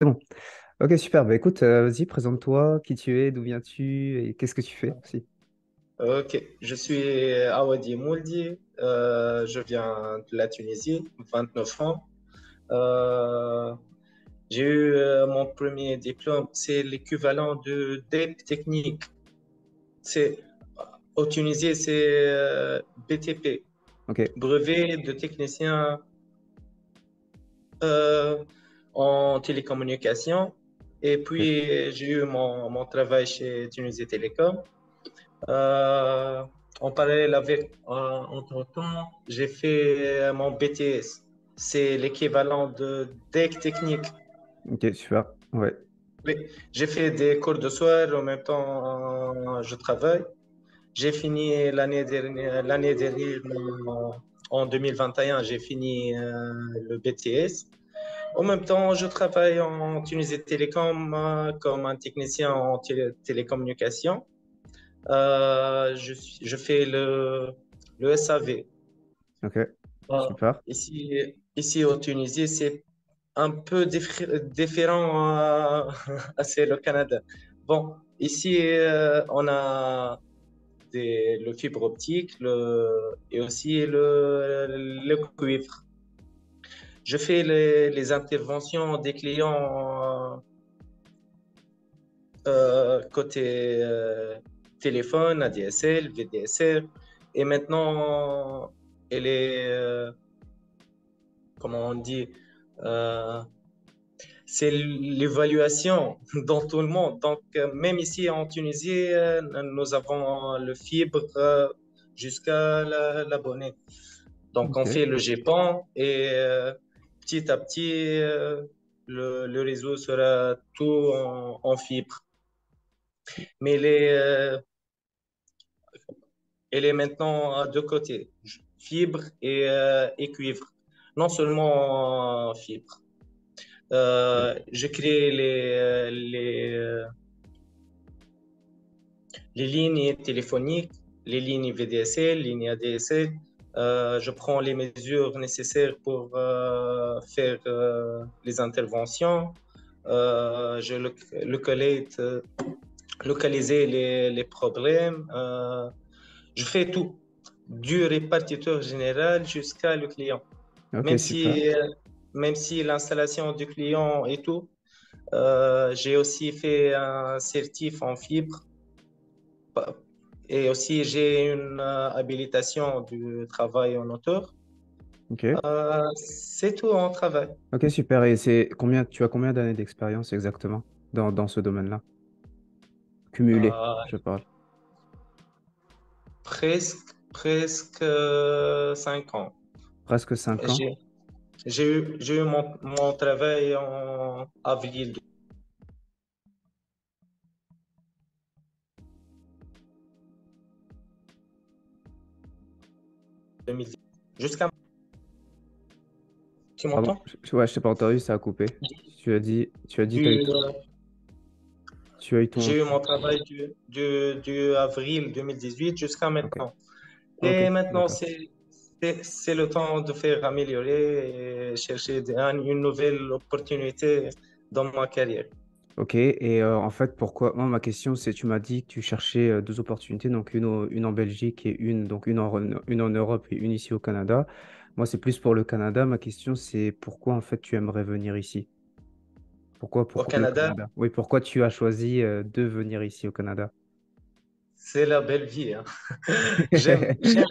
C'est bon. Ok, super. Bah écoute, vas-y, présente-toi, qui tu es, d'où viens-tu et qu'est-ce que tu fais aussi. Ok, je suis Awadi Mouldi, je viens de la Tunisie, 29 ans. Euh, j'ai eu mon premier diplôme, c'est l'équivalent de DEP technique. C'est, Au Tunisie, c'est BTP, Ok, brevet de technicien euh, en télécommunication. Et ok, puis, j'ai eu mon travail chez Tunisie Télécom. Euh, En parallèle avec, entre-temps, j'ai fait mon BTS. C'est l'équivalent de DEC technique. ok, super. Ouais, Oui, j'ai fait des cours de soir, en même temps, je travaille. J'ai fini l'année dernière, en 2021, j'ai fini le BTS. En même temps, je travaille en Tunisie Télécom comme un technicien en télécommunication. Je fais le SAV. ok, Ah, super. ici au Tunisie, c'est un peu différent c'est le Canada. Bon, ici, on a le fibre optique et aussi le cuivre. Je fais les interventions des clients côté téléphone, ADSL, VDSL. Et maintenant, elle est, comment on dit, euh, c'est l'évaluation dans tout le monde. Donc, même ici en Tunisie, nous avons le fibre jusqu'à l'abonné. Donc, on Ok, fait le GPON et petit à petit, le réseau sera tout en fibre. Mais elle est maintenant à deux côtés, fibre et cuivre. Non seulement fibre. ok, Je crée les lignes téléphoniques, les lignes VDSL, lignes ADSL. Je prends les mesures nécessaires pour faire les interventions. Je localise, localiser les problèmes. Je fais tout, du répartiteur général jusqu'à le client. ok, Même super. si, euh, même si l'installation du client et tout, j'ai aussi fait un certif en fibre et aussi j'ai une habilitation du travail en auteur. Ok, C'est tout en travail. ok, super. Et c'est combien, tu as combien d'années d'expérience exactement dans ce domaine-là? Cumulé, Euh, je parle. presque 5 ans. Presque 5 ans. J'ai, j'ai eu mon travail en avril 2010. Jusqu'à... Tu Pardon, m'entends? ouais, je t'ai pas entendu, ça a coupé. Tu as dit, Du, tu as eu ton. J'ai eu mon travail du avril 2018 jusqu'à Ok, maintenant. ok, Et maintenant, d'accord. c'est le temps de faire améliorer et chercher une nouvelle opportunité dans ma carrière. Ok, et en fait, pourquoi? Moi, ma question, c'est, tu m'as dit que tu cherchais deux opportunités, donc une en Belgique et une en Europe et une ici au Canada. Moi, c'est plus pour le Canada. Ma question, c'est pourquoi en fait tu aimerais venir ici? Au Pourquoi le Canada, Canada? Oui, pourquoi tu as choisi de venir ici au Canada? c'est la belle vie, hein. J'aime, j'aime,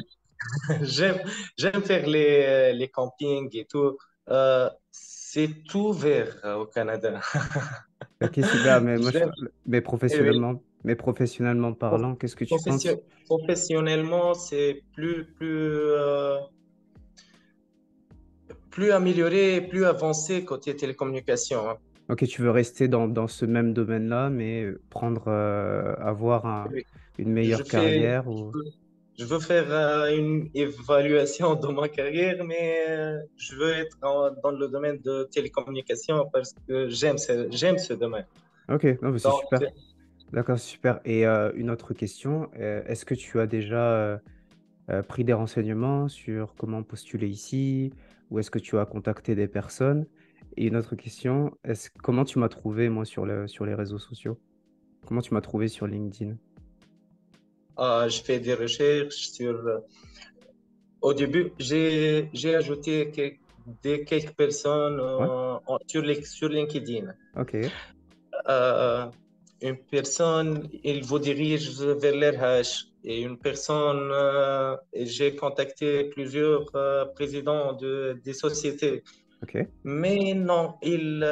j'aime, j'aime faire les campings et tout. C'est tout vert au Canada. Ok, super, mais moi, J'aime, eh oui. mais professionnellement parlant, qu'est-ce que tu penses? Professionnellement, c'est plus amélioré, plus avancé côté télécommunication, hein. Ok, tu veux rester dans ce même domaine-là, mais avoir Oui. une Je meilleure fais, carrière je ou... veux, je veux faire une évaluation de ma carrière, mais je veux être dans le domaine de télécommunication parce que j'aime ce domaine. Ok, non, mais c'est Donc, super. D'accord, super. Et une autre question, est-ce que tu as déjà pris des renseignements sur comment postuler ici, ou est-ce que tu as contacté des personnes? Et une autre question, comment tu m'as trouvé, moi, sur les réseaux sociaux? Comment tu m'as trouvé sur LinkedIn? Je fais des recherches sur. Au début, j'ai ajouté quelques personnes Ouais, sur LinkedIn. ok, Euh, une personne, il vous dirige vers l'RH. Et une personne, j'ai contacté plusieurs présidents des sociétés. ok. Mais non, ils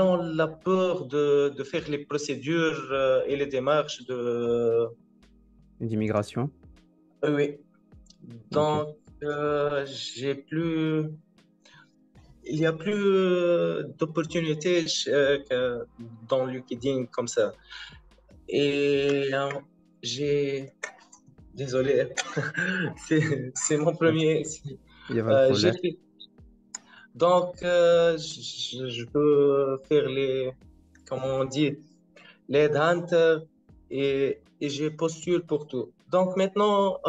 ont la peur de faire les procédures et les démarches de. D'immigration? Oui. Ok, Donc, j'ai plus. Il n'y a plus d'opportunités dans LinkedIn comme ça. Et j'ai. Désolé, c'est mon ouais, premier. il n'y a pas de J'ai problème. fait. Donc, je peux faire comment on dit, les headhunters et je postule pour tout. Donc maintenant,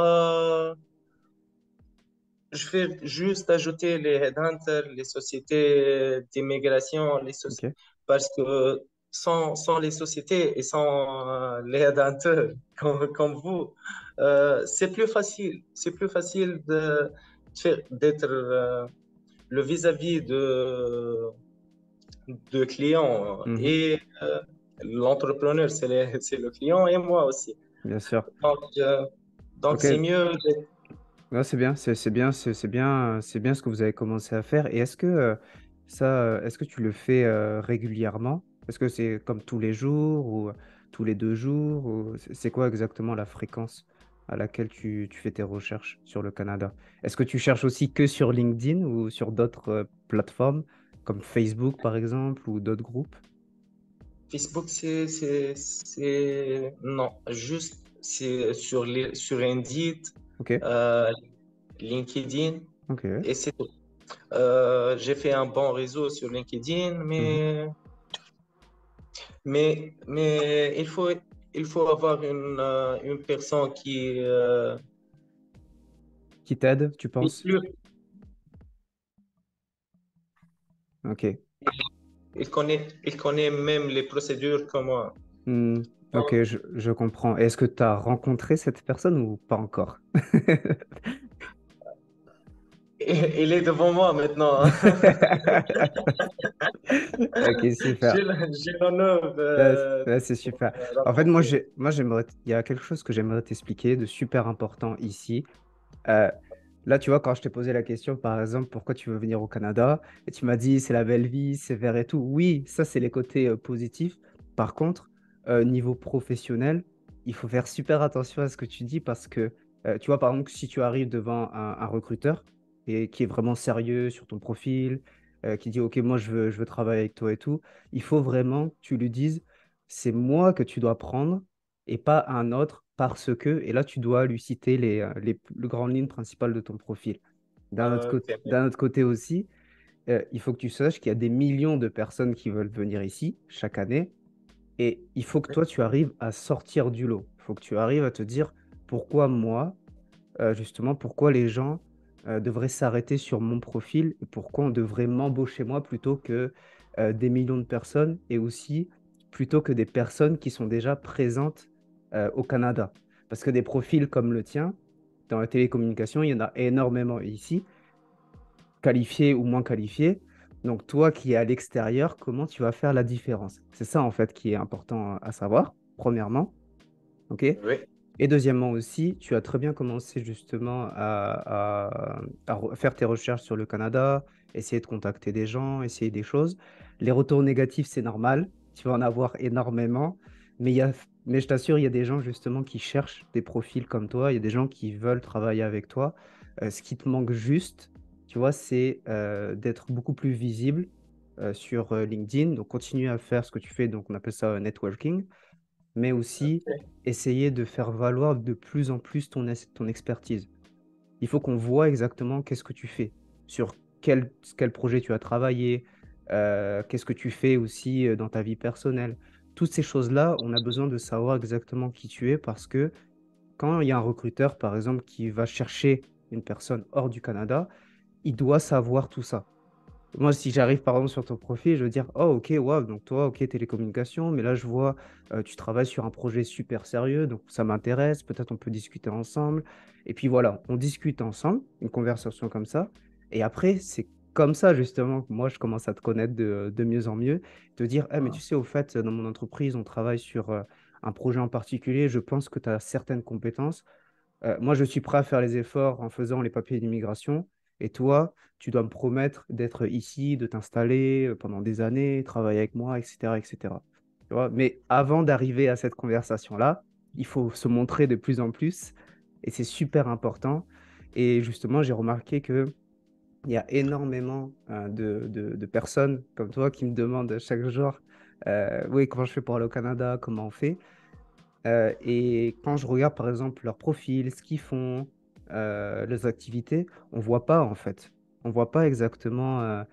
je fais juste ajouter les headhunters, les sociétés d'immigration, Ok. parce que sans les sociétés et sans les headhunters comme vous, c'est plus facile. C'est plus facile d'être le vis-à-vis de clients Mhm. et l'entrepreneur, c'est le client et moi aussi. Bien sûr. Donc, donc Ok, c'est mieux. ouais, c'est bien, c'est bien ce que vous avez commencé à faire. Et est-ce que tu le fais régulièrement? Est-ce que c'est comme tous les jours ou tous les 2 jours ou c'est quoi exactement la fréquence à laquelle tu fais tes recherches sur le Canada? Est-ce que tu cherches aussi que sur LinkedIn ou sur d'autres plateformes comme Facebook par exemple ou d'autres groupes? Facebook, non, juste c'est sur Indeed, Ok, euh, LinkedIn, ok. et c'est tout. J'ai fait un bon réseau sur LinkedIn, Mhm. mais il faut avoir une personne Qui t'aide, tu qui penses? plus, Ok. il connaît même les procédures que moi. Hmm, ok, je comprends. Est-ce que tu as rencontré cette personne ou pas encore? Il est devant moi maintenant, hein. Ok, super. J'ai l'honneur Ouais, c'est super. de En fait, rencontrer. il y a quelque chose que j'aimerais t'expliquer de super important ici. Euh, Là, tu vois, quand je t'ai posé la question, par exemple, pourquoi tu veux venir au Canada, et tu m'as dit, c'est la belle vie, c'est vert et tout. Oui, ça, c'est les côtés positifs. Par contre, niveau professionnel, il faut faire super attention à ce que tu dis parce que, tu vois, par exemple, si tu arrives devant un recruteur et qui est vraiment sérieux sur ton profil, qui dit, OK, moi, je veux travailler avec toi et tout, il faut vraiment que tu lui dises, c'est moi que tu dois prendre et pas un autre parce que, et là, tu dois lui citer les grandes lignes principales de ton profil. Ok. D'un autre côté aussi, il faut que tu saches qu'il y a des millions de personnes qui veulent venir ici chaque année et il faut que toi, tu arrives à sortir du lot. Il faut que tu arrives à te dire pourquoi moi, justement, pourquoi les gens devraient s'arrêter sur mon profil et pourquoi on devrait m'embaucher moi plutôt que des millions de personnes et aussi plutôt que des personnes qui sont déjà présentes au Canada. Parce que des profils comme le tien, dans la télécommunication, il y en a énormément ici, qualifiés ou moins qualifiés. Donc toi qui es à l'extérieur, comment tu vas faire la différence? C'est ça en fait qui est important à savoir, premièrement. OK? Oui. Et deuxièmement aussi, tu as très bien commencé justement à faire tes recherches sur le Canada, essayer de contacter des gens, essayer des choses. Les retours négatifs, c'est normal, tu vas en avoir énormément, mais je t'assure, il y a des gens justement qui cherchent des profils comme toi, il y a des gens qui veulent travailler avec toi. Ce qui te manque juste, tu vois, c'est d'être beaucoup plus visible sur LinkedIn. Donc, continue à faire ce que tu fais, donc on appelle ça networking mais aussi essayer de faire valoir de plus en plus ton expertise. Il faut qu'on voit exactement qu'est-ce que tu fais, sur quel projet tu as travaillé, qu'est-ce que tu fais aussi dans ta vie personnelle. Toutes ces choses-là, on a besoin de savoir exactement qui tu es parce que quand il y a un recruteur, par exemple, qui va chercher une personne hors du Canada, il doit savoir tout ça. moi, si j'arrive par exemple sur ton profil, je veux dire, oh, ok, wow, donc toi, ok, télécommunication, mais là, je vois, tu travailles sur un projet super sérieux, donc ça m'intéresse, peut-être on peut discuter ensemble. Et puis voilà, on discute ensemble, une conversation comme ça. Et après, c'est comme ça, justement, que moi, je commence à te connaître de mieux en mieux, te dire, ah, mais tu sais, au fait, dans mon entreprise, on travaille sur un projet en particulier, je pense que tu as certaines compétences. Moi, je suis prêt à faire les efforts en faisant les papiers d'immigration. Et toi, tu dois me promettre d'être ici, de t'installer pendant des années, travailler avec moi, etc., etc. Tu vois? Mais avant d'arriver à cette conversation-là, il faut se montrer de plus en plus. Et c'est super important. Et justement, j'ai remarqué que il y a énormément de personnes comme toi qui me demandent chaque jour, oui, comment je fais pour aller au Canada, comment on fait. Et quand je regarde par exemple leur profil, ce qu'ils font, leurs activités, on voit pas en fait. On voit pas exactement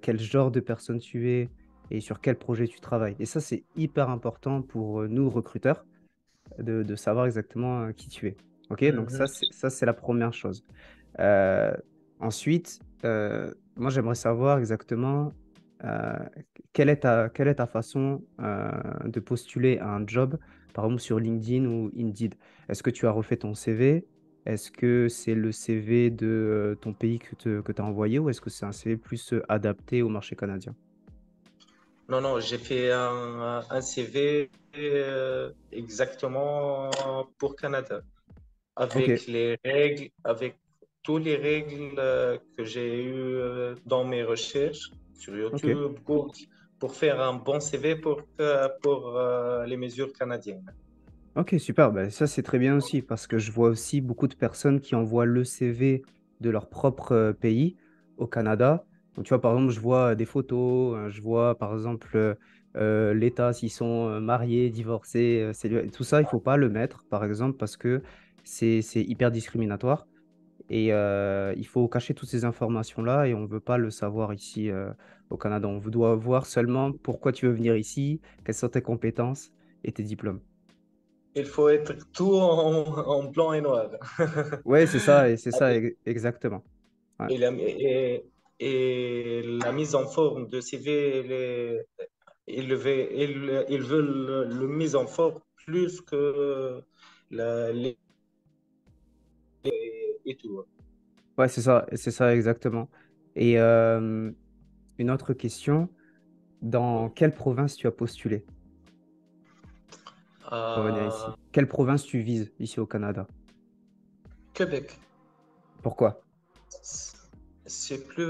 quel genre de personne tu es et sur quel projet tu travailles. Et ça, c'est hyper important pour nous, recruteurs, de savoir exactement qui tu es. OK? Donc Mhm. ça, c'est la première chose. Euh, ensuite, moi, j'aimerais savoir exactement euh, quelle est ta façon de postuler à un job, par exemple sur LinkedIn ou Indeed. Est-ce que tu as refait ton CV? Est-ce que c'est le CV de ton pays que tu as envoyé ou est-ce que c'est un CV plus adapté au marché canadien? Non, non, j'ai fait un CV exactement pour Canada, Ok, avec toutes les règles que j'ai eues dans mes recherches sur ok. YouTube, Google, pour faire un bon CV pour les mesures canadiennes. Ok, super. Ben, ça, c'est très bien aussi parce que je vois aussi beaucoup de personnes qui envoient le CV de leur propre pays au Canada. Donc, tu vois, par exemple, je vois des photos, je vois, par exemple, l'état, s'ils sont mariés, divorcés, tout ça, il faut pas le mettre, par exemple, parce que c'est hyper discriminatoire. Et il faut cacher toutes ces informations-là et on ne veut pas le savoir ici au Canada. On doit voir seulement pourquoi tu veux venir ici, quelles sont tes compétences et tes diplômes. Il faut être tout en blanc et noir. Ouais, c'est ça exactement. Ouais. Et et la mise en forme de CV, ils veulent le mise en forme plus que les et tout. Ouais, c'est ça exactement. Et une autre question, dans Oui. quelle province tu as postulé pour venir À ici? Quelle province tu vises ici au Canada? Québec, Pourquoi? c'est plus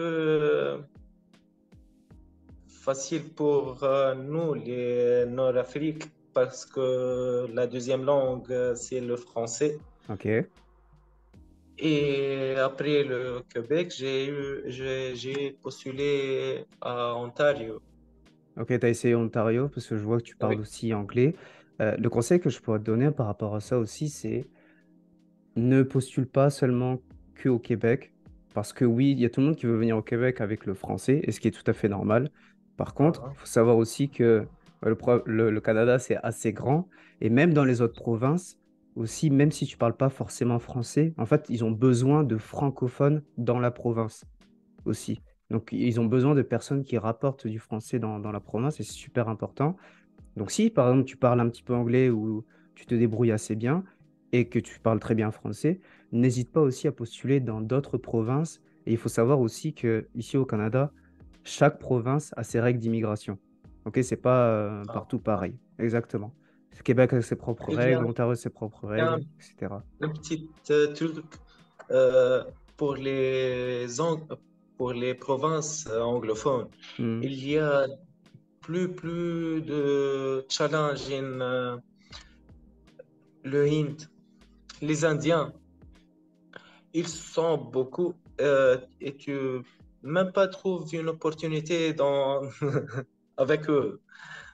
facile pour nous, les Nord-Afrique, parce que la deuxième langue, c'est le français. Ok. Et après le Québec, j'ai postulé à Ontario. Ok, tu as essayé Ontario parce que je vois que tu parles Oui. aussi anglais. Le conseil que je pourrais te donner par rapport à ça aussi, c'est ne postule pas seulement que au Québec, parce que oui, il y a tout le monde qui veut venir au Québec avec le français, et ce qui est tout à fait normal. Par contre, il Ah, faut savoir aussi que le Canada, c'est assez grand, et même dans les autres provinces, aussi, même si tu parles pas forcément français, en fait, ils ont besoin de francophones dans la province aussi. Donc, ils ont besoin de personnes qui rapportent du français dans la province, et c'est super important. Donc si par exemple tu parles un petit peu anglais ou tu te débrouilles assez bien et que tu parles très bien français, n'hésite pas aussi à postuler dans d'autres provinces. Et il faut savoir aussi que ici au Canada, chaque province a ses règles d'immigration. Ok, c'est pas ah, partout ah. pareil. Exactement. Le Québec a ses propres Il y a, règles, l'Ontario a ses propres il y a règles, etc. un petit truc euh, pour pour les provinces anglophones. Mhm. Il y a plus de challenge in le Hind. Les Indiens, ils sont beaucoup et tu même pas trouves une opportunité avec eux.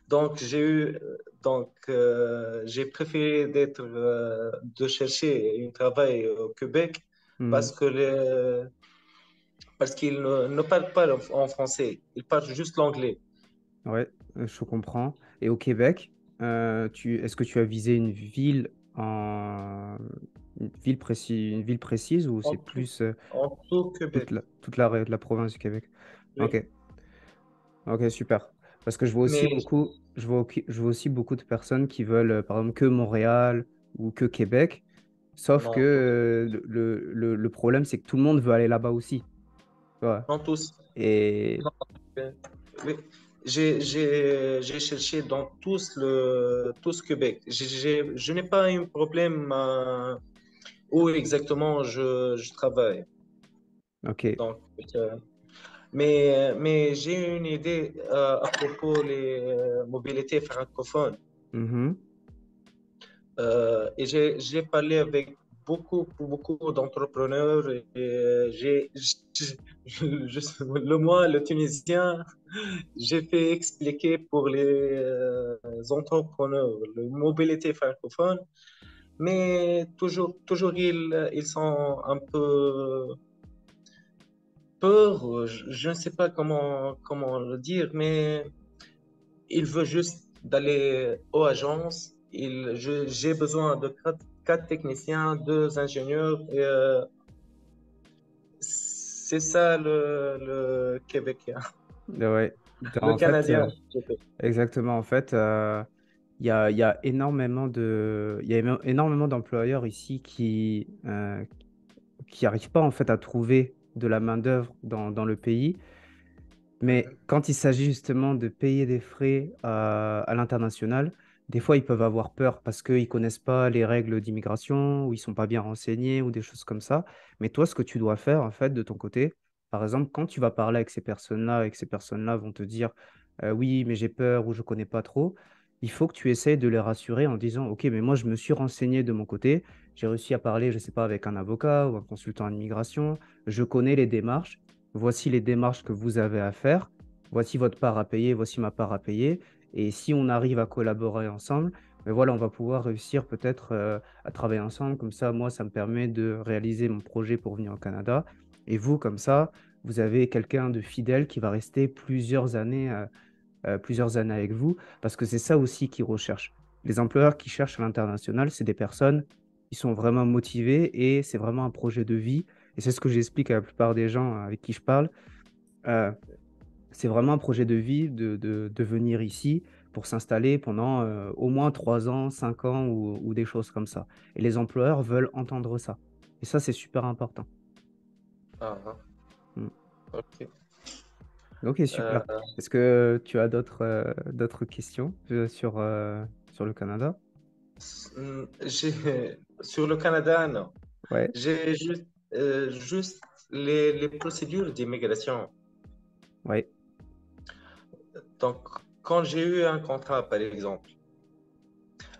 Donc j'ai préféré de chercher un travail au Québec Mhm. parce que parce qu'ils ne parlent pas en français, ils parlent juste l'anglais. Ouais, je comprends. Et au Québec, est-ce que tu as visé une ville précise ou c'est En tout, plus en tout Québec. toute la province du Québec? Oui. Ok, ok, super. Parce que je vois aussi Mais beaucoup, je vois aussi beaucoup de personnes qui veulent, par exemple, que Montréal ou que Québec. Sauf que non, le problème, c'est que tout le monde veut aller là-bas aussi. Tu vois. non tous. Et Non, euh, oui. J'ai cherché dans tous Québec. Je n'ai pas un problème où exactement je travaille. ok. Donc, euh, mais j'ai une idée à propos des mobilités francophones. Mhm. Et j'ai parlé avec beaucoup d'entrepreneurs et le moi, le Tunisien, j'ai fait expliquer pour les entrepreneurs la mobilité francophone, mais toujours ils sont un peu peur, je ne sais pas comment le dire, mais il veut juste d'aller aux agences. J'ai besoin de quatre techniciens, deux ingénieurs. Et, c'est ça le Québécois, Ouais. le En fait, Canadien. Plutôt. exactement. En fait, il y a énormément énormément d'employeurs ici qui n'arrivent pas en fait à trouver de la main-d'œuvre dans le pays. Mais Mhm. quand il s'agit justement de payer des frais à l'international, des fois ils peuvent avoir peur parce qu'ils ne connaissent pas les règles d'immigration ou ils ne sont pas bien renseignés ou des choses comme ça. Mais toi, ce que tu dois faire en fait de ton côté, par exemple, quand tu vas parler avec ces personnes-là et que ces personnes-là vont te dire oui, mais j'ai peur ou je ne connais pas trop, il faut que tu essayes de les rassurer en disant ok, mais moi je me suis renseigné de mon côté, j'ai réussi à parler, je ne sais pas, avec un avocat ou un consultant en immigration, je connais les démarches. Voici les démarches que vous avez à faire, voici votre part à payer, voici ma part à payer. Et si on arrive à collaborer ensemble, ben voilà, on va pouvoir réussir peut-être à travailler ensemble. Comme ça, moi, ça me permet de réaliser mon projet pour venir au Canada. Et vous, comme ça, vous avez quelqu'un de fidèle qui va rester plusieurs années avec vous, parce que c'est ça aussi qu'ils recherchent. Les employeurs qui cherchent à l'international, c'est des personnes qui sont vraiment motivées et c'est vraiment un projet de vie. Et c'est ce que j'explique à la plupart des gens avec qui je parle. Euh, c'est vraiment un projet de vie de venir ici pour s'installer pendant au moins 3 ans, 5 ans ou des choses comme ça. Et les employeurs veulent entendre ça. Et ça, c'est super important. Ah, ah, Mm. ok. Ok, Euh, super. Est-ce que tu as d'autres questions sur le Canada? sur le Canada, non. Ouais, J'ai juste les procédures d'immigration. ouais. Donc, quand j'ai eu un contrat, par exemple,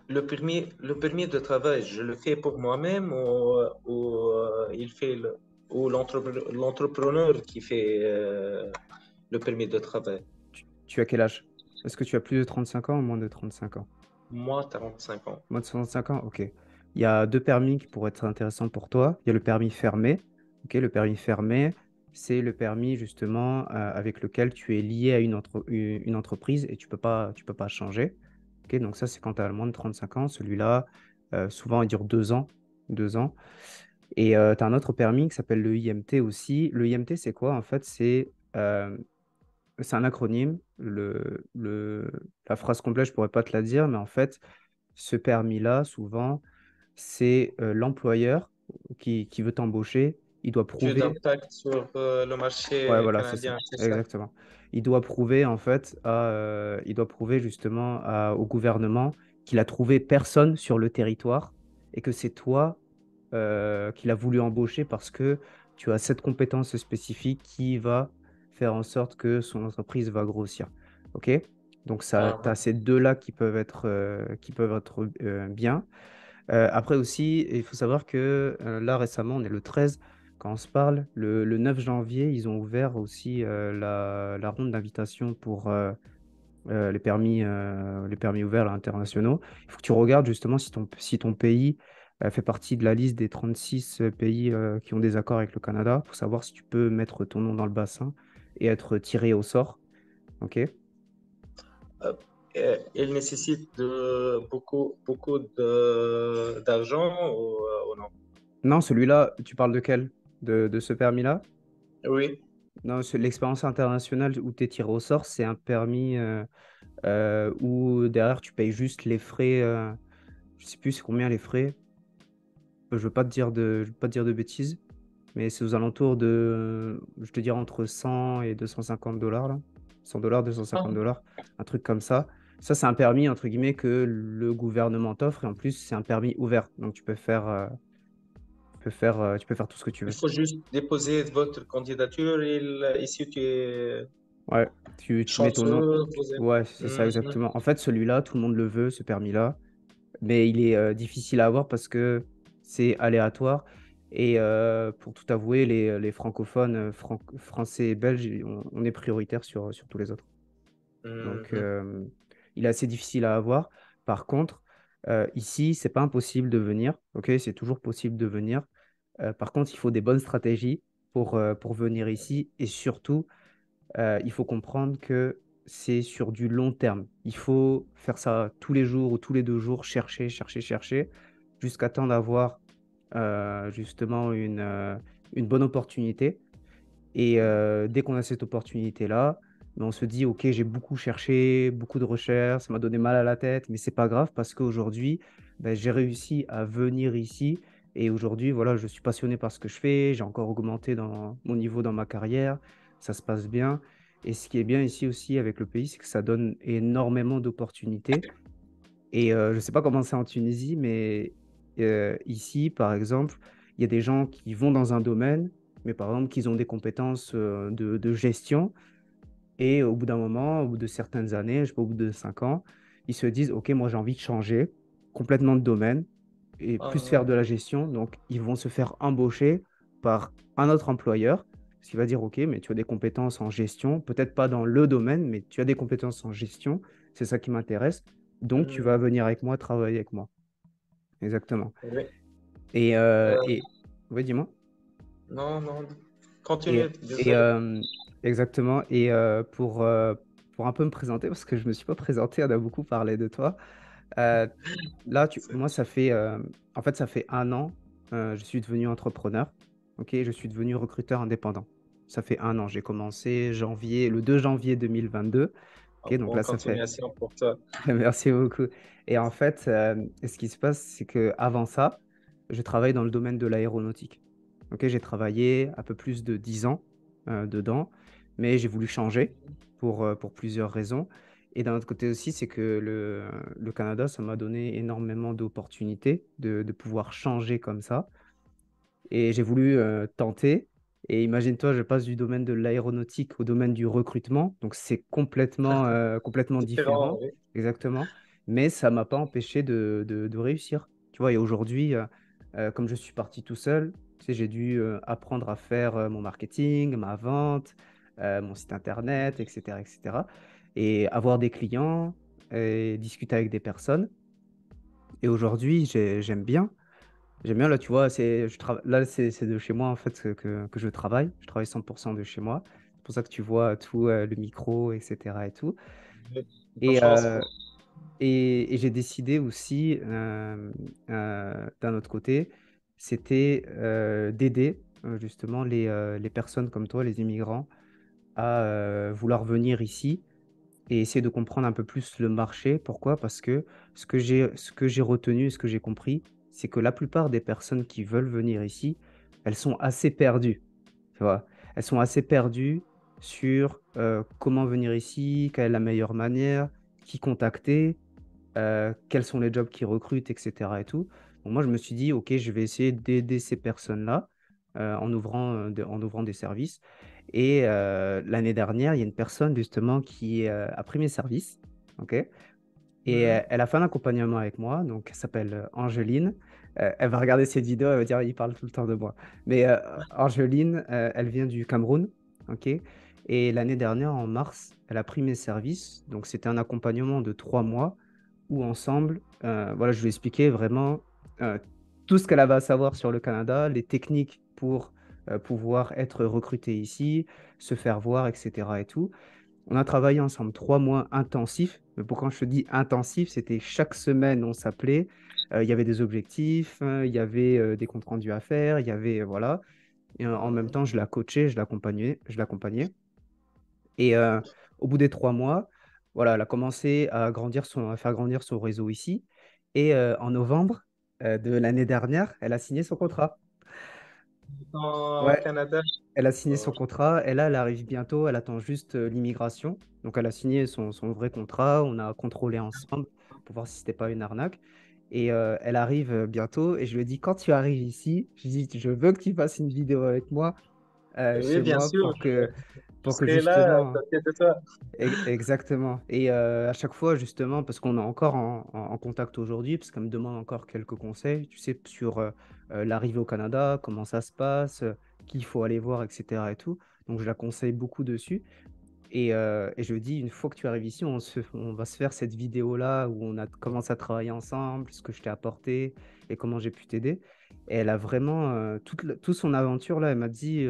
le permis de travail, je le fais pour moi-même ou il fait ou l'entrepreneur qui fait le permis de travail. Tu as quel âge? Est-ce que tu as plus de 35 ans ou moins de 35 ans? Moi, 45 ans. Moins de 65 ans? Ok. Il y a deux permis qui pourraient être intéressants pour toi. Il y a le permis fermé. Ok, le permis fermé, c'est le permis justement avec lequel tu es lié à une entreprise et tu peux pas changer. Ok, donc ça, c'est quand tu as moins de 35 ans. Celui-là, souvent, il dure 2 ans. 2 ans. Et tu as un autre permis qui s'appelle le IMT aussi. Le IMT, c'est quoi? En fait, c'est un acronyme. La phrase complète, je pourrais pas te la dire, mais en fait, ce permis-là, souvent, c'est l'employeur qui veut t'embaucher. Il doit Tu prouver, d'impact sur le ouais, marché voilà, c'est ça, canadien, c'est ça? exactement. Il doit prouver, en fait, il doit prouver justement au gouvernement qu'il a trouvé personne sur le territoire et que c'est toi qu'il a voulu embaucher parce que tu as cette compétence spécifique qui va faire en sorte que son entreprise va grossir. OK? Donc, ça, tu Ah, as ces deux-là qui peuvent être bien. Après aussi, il faut savoir que là, récemment, on est le 13 quand on se parle. Le 9 janvier, ils ont ouvert aussi la ronde d'invitation pour les permis ouverts là, internationaux. Il faut que tu regardes justement si ton pays fait partie de la liste des 36 pays qui ont des accords avec le Canada pour savoir si tu peux mettre ton nom dans le bassin et être tiré au sort. OK? euh, il nécessite beaucoup d'argent ou non? Non, celui-là, tu parles de quel? De ce permis-là? Oui. Non, l'expérience internationale où tu es tiré au sort, c'est un permis où derrière tu payes juste les frais. Je sais plus c'est combien les frais. Je veux pas te dire de bêtises, mais c'est aux alentours de, je te dirais entre 100 et 250 dollars là. 100 dollars, 250 Ah, dollars, un truc comme ça. Ça, c'est un permis entre guillemets que le gouvernement t'offre et en plus c'est un permis ouvert, donc tu peux faire tout ce que tu il veux. faut juste déposer votre candidature et ici tu es Ouais, tu mets ton nom. chanceux. Vous êtes- Ouais, c'est ça Mhm. exactement. En fait, celui-là, tout le monde le veut, ce permis-là, mais il est difficile à avoir parce que c'est aléatoire. Et pour tout avouer, les francophones, français et belges, on est prioritaire sur tous les autres. Donc, Mhm. il est assez difficile à avoir. Par contre, ici, c'est pas impossible de venir. Ok, c'est toujours possible de venir. Par contre, il faut des bonnes stratégies pour venir ici et surtout il faut comprendre que c'est sur du long terme. Il faut faire ça tous les jours ou tous les 2 jours, chercher, chercher, chercher, jusqu'à temps d'avoir justement une bonne opportunité. Et dès qu'on a cette opportunité-là, ben, on se dit, OK, j'ai beaucoup cherché, beaucoup de recherches, ça m'a donné mal à la tête, mais c'est pas grave parce qu'aujourd'hui, ben, j'ai réussi à venir ici. Et aujourd'hui, voilà, je suis passionné par ce que je fais, j'ai encore augmenté dans mon niveau dans ma carrière, ça se passe bien. Et ce qui est bien ici aussi avec le pays, c'est que ça donne énormément d'opportunités. Et je ne sais pas comment c'est en Tunisie, mais ici, par exemple, il y a des gens qui vont dans un domaine, mais par exemple, qu'ils ont des compétences de gestion. Et au bout d'un moment, au bout de certaines années, je sais pas, au bout de 5 ans, ils se disent, OK, moi j'ai envie de changer complètement de domaine et plus faire Ah, de la gestion. Donc, ils vont se faire embaucher par un autre employeur, ce qui va dire, OK, mais tu as des compétences en gestion, peut-être pas dans le domaine, mais tu as des compétences en gestion, c'est ça qui m'intéresse. Donc, tu vas mhm. venir avec moi, travailler avec moi. Exactement. Oui. Et oui, dis-moi. Non, non. Et, Continuez, et désolé. exactement. Et pour un peu me présenter, parce que je ne me suis pas présenté, on a beaucoup parlé de toi. Euh, Là, moi, en fait, ça fait 1 an, je suis devenu entrepreneur. Ok, je suis devenu recruteur indépendant. Ça fait 1 an. J'ai commencé le 2 janvier 2022. Ok, donc Bonne là, ça fait. continuation pour toi. Merci beaucoup. Et en fait, ce qui se passe, c'est que avant ça, je travaille dans le domaine de l'aéronautique. Ok, j'ai travaillé un peu plus de 10 ans dedans, mais j'ai voulu changer pour plusieurs raisons. Et d'un autre côté aussi, c'est que le Canada, ça m'a donné énormément d'opportunités de pouvoir changer comme ça. Et j'ai voulu tenter. Et imagine-toi, je passe du domaine de l'aéronautique au domaine du recrutement. Donc, c'est complètement Différent, différent, oui. exactement. Mais ça ne m'a pas empêché de réussir. Tu vois, et aujourd'hui, comme je suis parti tout seul, tu sais, j'ai dû apprendre à faire mon marketing, ma vente, mon site internet, etc., etc. Et avoir des clients et discuter avec des personnes. Et aujourd'hui, j'aime bien. J'aime bien, là, tu vois, là, c'est de chez moi, en fait, que je travaille. Je travaille 100% de chez moi. C'est pour ça que tu vois tout le micro, etc. et tout. Oui. Bonne Et, chance euh, pour. et j'ai décidé aussi, d'un autre côté, c'était d'aider justement les personnes comme toi, les immigrants, à vouloir venir ici et essayer de comprendre un peu plus le marché. Pourquoi? Parce que ce que j'ai retenu, ce que j'ai compris, c'est que la plupart des personnes qui veulent venir ici, elles sont assez perdues, tu vois. Elles sont assez perdues sur comment venir ici, quelle est la meilleure manière, qui contacter, quels sont les jobs qui recrutent, etc. et tout. Donc moi, je me suis dit, OK, je vais essayer d'aider ces personnes-là en ouvrant des services. Et l'année dernière, il y a une personne justement qui a pris mes services. OK? Et Mhm. elle a fait un accompagnement avec moi. Donc, elle s'appelle Angeline. Elle va regarder cette vidéo, elle va dire, il parle tout le temps de moi. Mais Angeline, elle vient du Cameroun. OK? Et l'année dernière, en mars, elle a pris mes services. Donc, c'était un accompagnement de 3 mois où ensemble, voilà, je lui ai expliqué vraiment euh, tout ce qu'elle avait à savoir sur le Canada, les techniques pour pouvoir être recrutée ici, se faire voir, etc. et tout. On a travaillé ensemble 3 mois intensifs. Mais quand je te dis intensif, c'était chaque semaine, on s'appelait. Il y avait des objectifs, il y avait des comptes rendus à faire, il y avait, voilà. Et en même temps, je la coachais, je l'accompagnais. Et au bout des 3 mois, voilà, elle a commencé à faire grandir son réseau ici. Et en novembre de l'année dernière, elle a signé son contrat. Au Ouais, Canada. elle a signé Euh, son contrat. Et là, elle arrive bientôt. Elle attend juste l'immigration. Donc, elle a signé son vrai contrat. On a contrôlé ensemble pour voir si c'était pas une arnaque. Et elle arrive bientôt. Et je lui ai dit, quand tu arrives ici, je dis, je veux que tu fasses une vidéo avec moi oui, chez bien moi sûr, je pour que serai là à justement. côté de toi. Exactement. Et à chaque fois, justement, parce qu'on est encore en contact aujourd'hui, parce qu'elle me demande encore quelques conseils, tu sais, sur l'arrivée au Canada, comment ça se passe, qui il faut aller voir, etc. et tout. Donc, je la conseille beaucoup dessus. Et je lui dis, une fois que tu arrives ici, on va se faire cette vidéo-là où on a commencé à travailler ensemble, ce que je t'ai apporté et comment j'ai pu t'aider. Et elle a vraiment, toute son aventure là, elle m'a dit,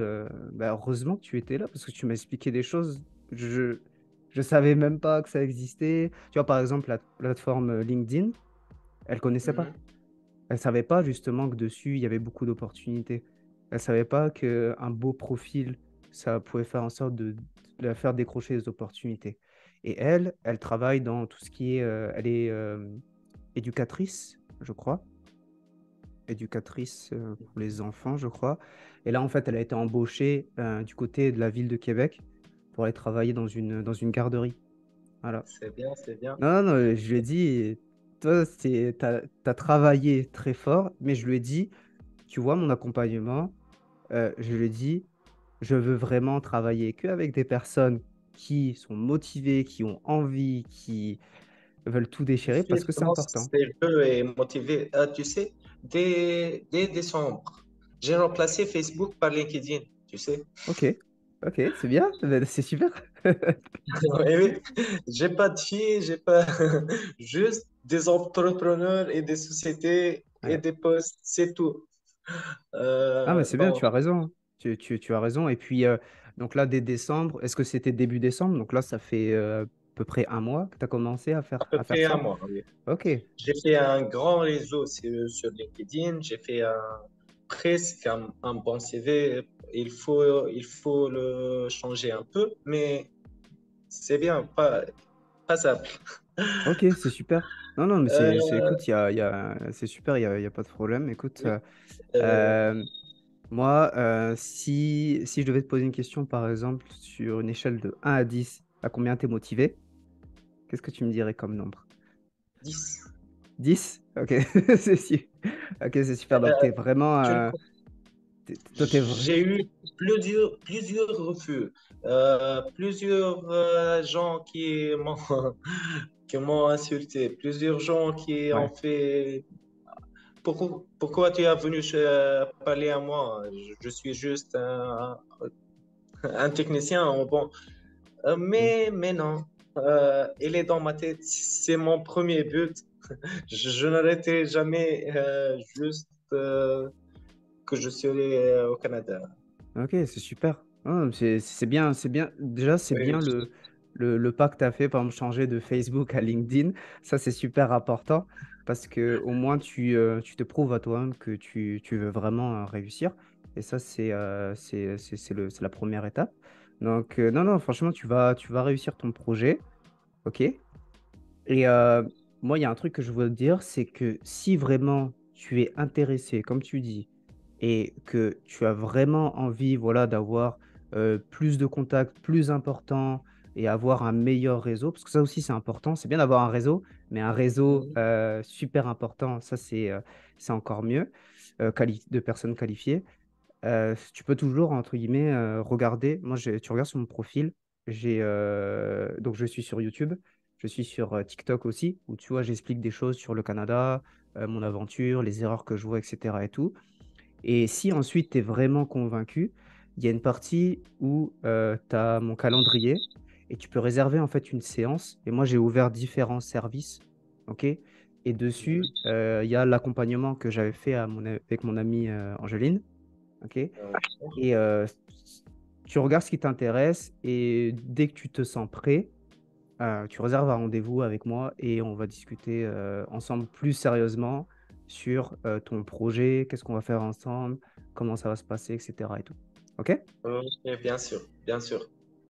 bah, heureusement que tu étais là parce que tu m'as expliqué des choses. Je je savais même pas que ça existait. Tu vois, par exemple, la plateforme LinkedIn, elle connaissait pas. Mhm. Elle savait pas justement que dessus, il y avait beaucoup d'opportunités. Elle savait pas qu'un beau profil, ça pouvait faire en sorte de la faire décrocher des opportunités. Et elle travaille dans tout ce qui est... elle est éducatrice, je crois. Éducatrice pour les enfants, je crois. Et là, en fait, elle a été embauchée du côté de la ville de Québec pour aller travailler dans une garderie. Voilà. C'est bien, c'est bien. Non, non, je lui ai dit, toi, t'as travaillé très fort, mais je lui ai dit, tu vois, mon accompagnement, je lui ai dit, je veux vraiment travailler qu'avec des personnes qui sont motivées, qui ont envie, qui veulent tout Je déchirer suis parce que c'est vraiment important. sérieux et motivé. Tu sais, dès décembre, j'ai remplacé Facebook par LinkedIn, tu sais. Ok, ok, c'est bien, ben, c'est super. Oui, oui. J'ai pas de filles, j'ai pas juste des entrepreneurs et des sociétés et Ouais. des postes, c'est tout. Ah, mais c'est bien, Donc, tu as raison, hein. Tu as raison. Et puis, donc là, dès décembre, est-ce que c'était début décembre? Donc là, ça fait à peu près un mois que tu as commencé à à faire, peu à faire près un ça. mois, oui. Ok, J'ai fait un grand réseau sur LinkedIn, j'ai fait presque un bon CV. Il faut le changer un peu, mais c'est bien, pas simple. ok, c'est super. Non, non, mais Euh, écoute, c'est super, il y a pas de problème. Écoute, oui, euh, euh, moi, si je devais te poser une question, par exemple, sur une échelle de 1 à 10, à combien tu es motivé, qu'est-ce que tu me dirais comme nombre? 10. 10. Ok, ok, c'est super. Donc, tu es vraiment. Tu ne Toi, t'es vrai. J'ai eu plusieurs refus, plusieurs gens qui m'ont insulté, plusieurs gens qui ont Ouais. fait. Pourquoi tu es venu parler à moi? Je suis juste un technicien. Bon. Mm. Mais non, il est dans ma tête. C'est mon premier but. Je n'arrêterai jamais juste que je serai au Canada. Ok, c'est super. Ah, c'est bien, c'est bien. Déjà, c'est Oui, bien le pas que tu as fait, par exemple, changer de Facebook à LinkedIn. Ça, c'est super important parce que au moins, tu te prouves à toi-même que tu veux vraiment réussir. Et ça, c'est la première étape. Donc, non, non, franchement, tu vas réussir ton projet. OK? Et moi, il y a un truc que je veux te dire, c'est que si vraiment tu es intéressé, comme tu dis, et que tu as vraiment envie, voilà, d'avoir plus de contacts, plus importants, et avoir un meilleur réseau, parce que ça aussi c'est important, c'est bien d'avoir un réseau, mais un réseau oui. super important, ça c'est encore mieux, de personnes qualifiées. Tu peux toujours, entre guillemets, regarder. Moi, tu regardes sur mon profil, donc je suis sur YouTube, je suis sur TikTok aussi, où tu vois, j'explique des choses sur le Canada, mon aventure, les erreurs que je vois, etc. et tout. Et si ensuite tu es vraiment convaincu, il y a une partie où tu as mon calendrier et tu peux réserver en fait une séance. Et moi, j'ai ouvert différents services. OK? Et dessus, il y a l'accompagnement que j'avais fait avec mon amie Angeline. OK? Et tu regardes ce qui t'intéresse et dès que tu te sens prêt, tu réserves un rendez-vous avec moi et on va discuter ensemble plus sérieusement sur ton projet, qu'est-ce qu'on va faire ensemble, comment ça va se passer, etc. et tout. OK? Ok, bien sûr, bien sûr.